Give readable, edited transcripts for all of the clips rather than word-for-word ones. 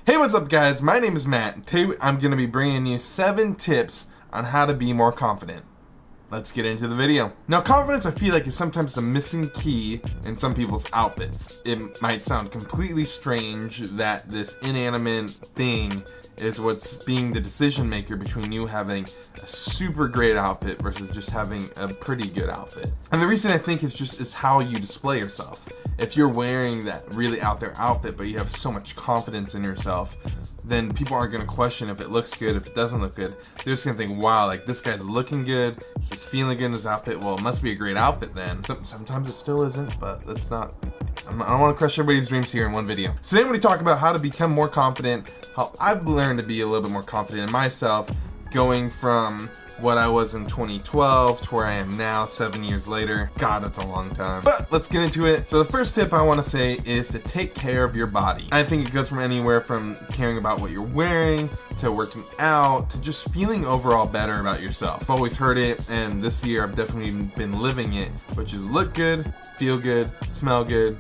Hey, what's up guys? My name is Matt, and today I'm going to be bringing you 7 tips on how to be more confident. Let's get into the video. Now, confidence I feel like is sometimes the missing key in some people's outfits. It might sound completely strange that this inanimate thing is what's being the decision maker between you having a super great outfit versus just having a pretty good outfit. And the reason I think is how you display yourself. If you're wearing that really out there outfit but you have so much confidence in yourself, then people aren't going to question if it looks good, if it doesn't look good. They're just going to think, wow, like this guy's looking good, he's feeling good in his outfit, well it must be a great outfit then. Sometimes it still isn't, but that's not, I don't want to crush everybody's dreams here in one video. So today I'm going to talk about how to become more confident, how I've learned to be a little bit more confident in myself, going from what I was in 2012 to where I am now 7 years later. God, that's a long time. But let's get into it. So the first tip I want to say is to take care of your body. I think it goes from anywhere from caring about what you're wearing to working out to just feeling overall better about yourself. I've always heard it, and this year I've definitely been living it, which is look good, feel good, smell good,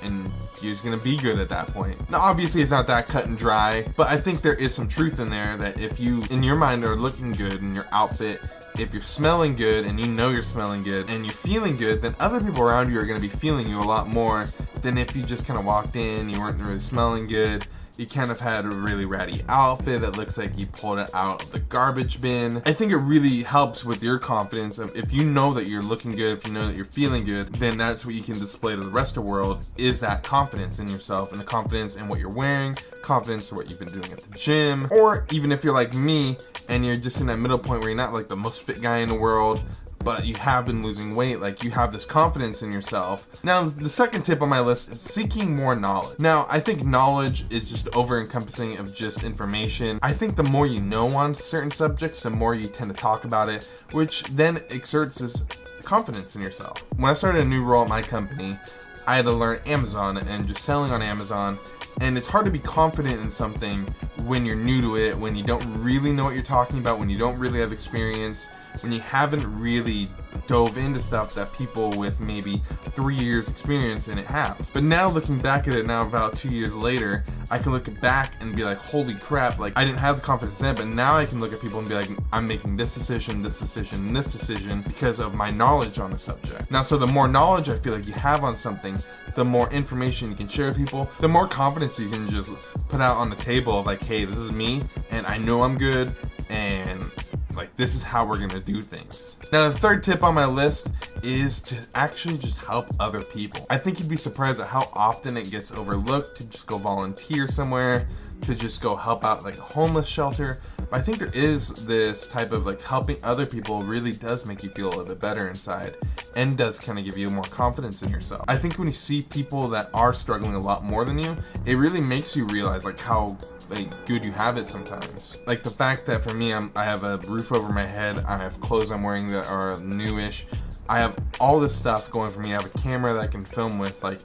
and you're just gonna be good at that point. Now obviously it's not that cut and dry, but I think there is some truth in there that if you in your mind are looking good in your outfit, if you're smelling good and you know you're smelling good and you're feeling good, then other people around you are gonna be feeling you a lot more than if you just kind of walked in, you weren't really smelling good, you kind of had a really ratty outfit that looks like you pulled it out of the garbage bin. I think it really helps with your confidence. If you know that you're looking good, if you know that you're feeling good, then that's what you can display to the rest of the world, is that confidence in yourself and the confidence in what you're wearing, confidence in what you've been doing at the gym, or even if you're like me and you're just in that middle point where you're not like the most fit guy in the world, but you have been losing weight, like you have this confidence in yourself. Now, the second tip on my list is seeking more knowledge. Now, I think knowledge is just over-encompassing of just information. I think the more you know on certain subjects, the more you tend to talk about it, which then exerts this confidence in yourself. When I started a new role at my company, I had to learn Amazon and just selling on Amazon, and it's hard to be confident in something when you're new to it, when you don't really know what you're talking about, when you don't really have experience, when you haven't really dove into stuff that people with maybe 3 years experience in it have. But now looking back at it now about 2 years later, I can look back and be like, holy crap, like I didn't have the confidence in it, but now I can look at people and be like, I'm making this decision, this decision, and this decision because of my knowledge on the subject. Now, so the more knowledge I feel like you have on something, the more information you can share with people, the more confidence you can just put out on the table of like, hey, this is me, and I know I'm good, and like this is how we're gonna do things. Now the third tip on my list is to actually just help other people. I think you'd be surprised at how often it gets overlooked to just go volunteer somewhere, to just go help out like a homeless shelter. But I think there is this type of like helping other people really does make you feel a little bit better inside and does kind of give you more confidence in yourself. I think when you see people that are struggling a lot more than you, it really makes you realize like how like good you have it sometimes. Like the fact that for me, I have a roof over my head, I have clothes I'm wearing that are newish, I have all this stuff going for me, I have a camera that I can film with, like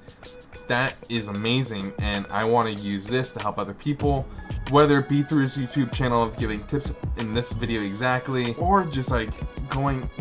that is amazing, and I want to use this to help other people, whether it be through his YouTube channel of giving tips in this video exactly, or just like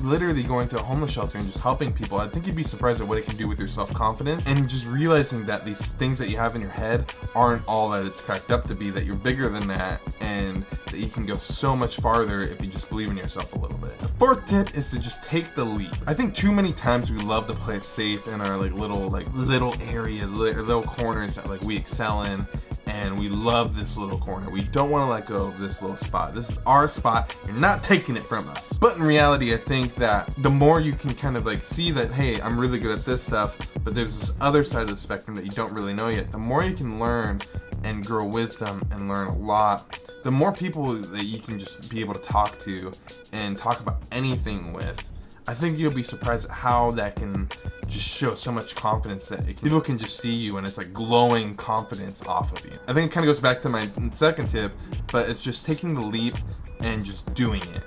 literally going to a homeless shelter and just helping people. I think you'd be surprised at what it can do with your self-confidence, and just realizing that these things that you have in your head aren't all that it's cracked up to be, that you're bigger than that, and that you can go so much farther if you just believe in yourself a little bit. The fourth tip is to just take the leap. I think too many times we love to play it safe in our little areas, little corners that like we excel in, and we love this little corner. We don't want to let go of this little spot. This is our spot. You're not taking it from us. But in reality, I think that the more you can kind of like see that, hey, I'm really good at this stuff, but there's this other side of the spectrum that you don't really know yet, the more you can learn and grow wisdom and learn a lot, the more people that you can just be able to talk to and talk about anything with. I think you'll be surprised at how that can just show so much confidence that people can just see you and it's like glowing confidence off of you. I think it kind of goes back to my second tip, but it's just taking the leap and just doing it.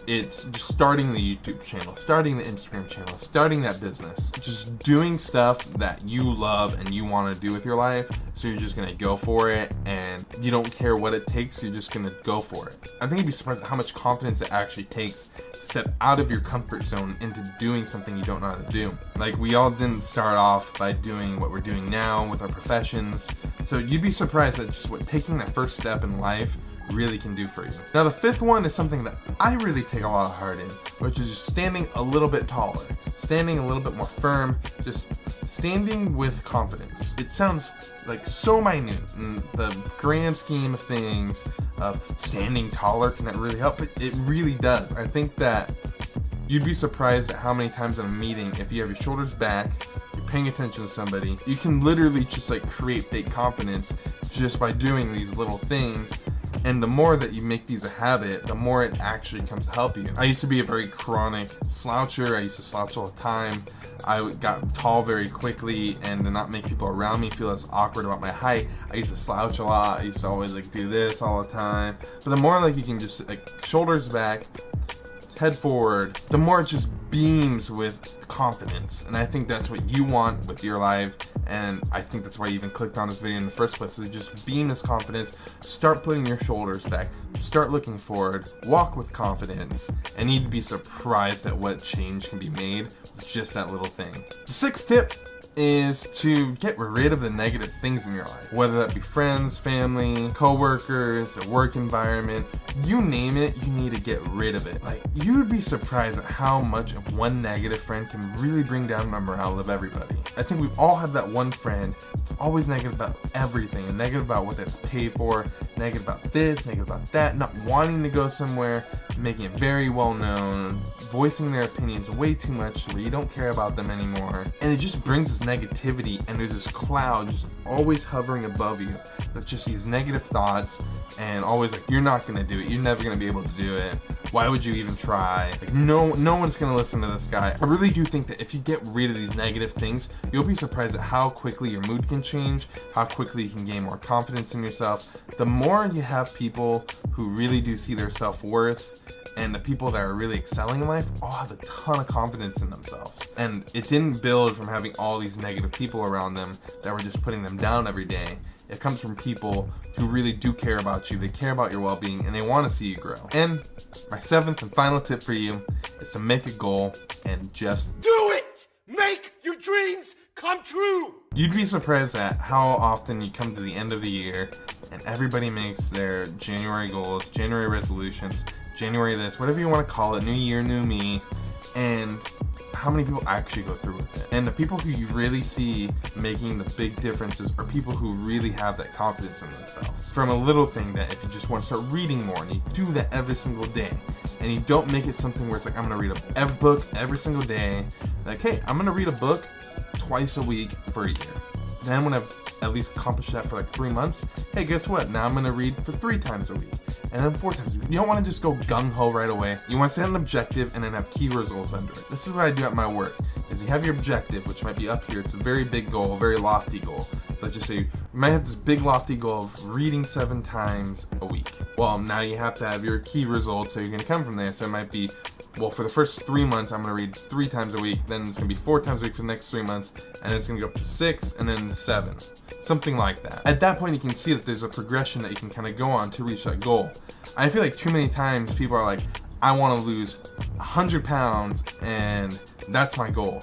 It's just starting the YouTube channel, starting the Instagram channel, starting that business, just doing stuff that you love and you want to do with your life. So you're just gonna go for it, and you don't care what it takes, you're just gonna go for it. I think you'd be surprised at how much confidence it actually takes to step out of your comfort zone into doing something you don't know how to do. Like, we all didn't start off by doing what we're doing now with our professions. So you'd be surprised at just what taking that first step in life really can do for you. Now, the fifth one is something that I really take a lot of heart in, which is just standing a little bit taller, standing a little bit more firm, just standing with confidence. It sounds like so minute in the grand scheme of things of standing taller. Can that really help? But it really does. I think that you'd be surprised at how many times in a meeting, if you have your shoulders back, you're paying attention to somebody, you can literally just like create fake confidence just by doing these little things. And the more that you make these a habit, the more it actually comes to help you. I used to be a very chronic sloucher. I used to slouch all the time. I got tall very quickly, and to not make people around me feel as awkward about my height, I used to slouch a lot. I used to always like do this all the time. But the more like you can just like shoulders back, head forward, the more it just beams with confidence. And I think that's what you want with your life, and I think that's why you even clicked on this video in the first place, is just beam this confidence. Start putting your shoulders back, start looking forward, walk with confidence, and you'd be surprised at what change can be made with just that little thing. The sixth tip is to get rid of the negative things in your life, whether that be friends, family, co-workers, a work environment, you name it, you need to get rid of it. Like, you would be surprised at how much of one negative friend can really bring down the morale of everybody. I think we've all had that one friend that's always negative about everything, and negative about what they have to pay for, negative about this, negative about that, not wanting to go somewhere, making it very well known, voicing their opinions way too much where you don't care about them anymore. And it just brings this negativity, and there's this cloud just always hovering above you that's just these negative thoughts, and always like, you're not gonna do it, you're never gonna be able to do it, why would you even try? Like, no one's gonna listen to this guy. I really do think that if you get rid of these negative things, you'll be surprised at how quickly your mood can change, how quickly you can gain more confidence in yourself. The more you have people who really do see their self-worth, and the people that are really excelling in life all have a ton of confidence in themselves. And it didn't build from having all these negative people around them that were just putting them down every day. It comes from people who really do care about you, they care about your well-being, and they want to see you grow. And my seventh and final tip for you is to make a goal and just do it! Make your dreams come true! You'd be surprised at how often you come to the end of the year and everybody makes their January goals, January resolutions, January this, whatever you want to call it, new year, new me, and how many people actually go through with it. And the people who you really see making the big differences are people who really have that confidence in themselves. From a little thing that if you just want to start reading more, and you do that every single day, and you don't make it something where it's like, I'm gonna read a book every single day, like, hey, I'm gonna read a book twice a week for a year. Then when I've at least accomplished that for like 3 months, hey, guess what? Now I'm gonna read for 3 times a week, and then 4 times a week. You don't wanna just go gung-ho right away. You wanna set an objective and then have key results under it. This is what I do at my work, is you have your objective, which might be up here. It's a very big goal, a very lofty goal. Let's just say you might have this big lofty goal of reading 7 times a week. Well, now you have to have your key results, so you're gonna come from there. So it might be, well, for the first 3 months, I'm gonna read 3 times a week, then it's gonna be 4 times a week for the next 3 months, and then it's gonna go up to 6, and then 7. Something like that. At that point, you can see that there's a progression that you can kind of go on to reach that goal. I feel like too many times people are like, I want to lose 100 pounds and that's my goal.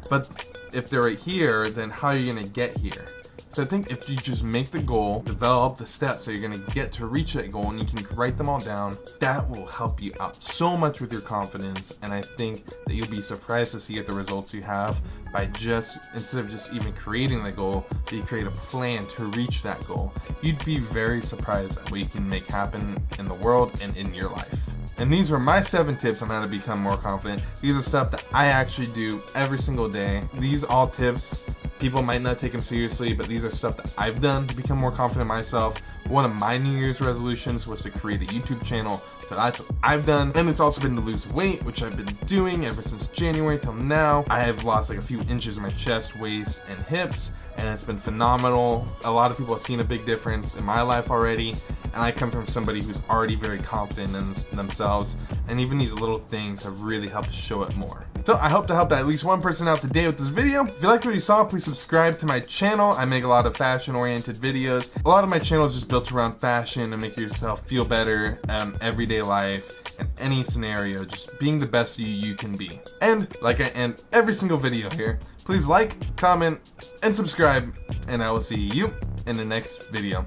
But if they're right here, then how are you going to get here? So I think if you just make the goal, develop the steps that you're going to get to reach that goal, and you can write them all down, that will help you out so much with your confidence. And I think that you'll be surprised to see at the results you have by just, instead of just even creating the goal, that you create a plan to reach that goal. You'd be very surprised at what you can make happen in the world and in your life. And these were my 7 tips on how to become more confident. These are stuff that I actually do every single day. These all tips, people might not take them seriously, but these are stuff that I've done to become more confident in myself. One of my New Year's resolutions was to create a YouTube channel, so that's what I've done. And it's also been to lose weight, which I've been doing ever since January till now. I have lost like a few inches in my chest, waist, and hips. and it's been phenomenal. A lot of people have seen a big difference in my life already, and I come from somebody who's already very confident in themselves, and even these little things have really helped show it more. So I hope to help at least one person out today with this video. If you liked what you saw, please subscribe to my channel. I make a lot of fashion oriented videos. A lot of my channel is just built around fashion and make yourself feel better in everyday life and any scenario, just being the best you can be. And like I end every single video here, please like, comment, and subscribe, and I will see you in the next video.